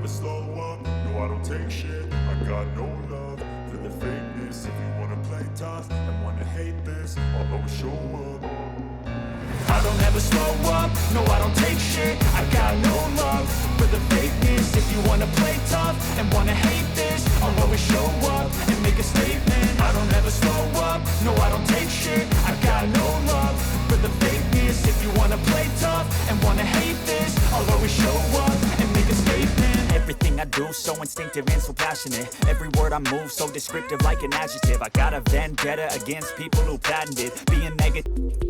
never slow up, no I don't take shit. I got no love for the fakeness. If you wanna play tough and wanna hate this, I'll always show up. I don't ever slow up, no I don't take shit. I got no love for the fakeness. If you wanna play tough and wanna hate this, I'll always show up and make a statement. I don't ever slow up, no I don't take shit. I got no love for the fakeness. If you wanna play tough and wanna hate this, I'll always show up and make a statement. Everything I do so instinctive and so passionate. Every word I move so descriptive like an adjective. I got a vendetta against people who patented being negative.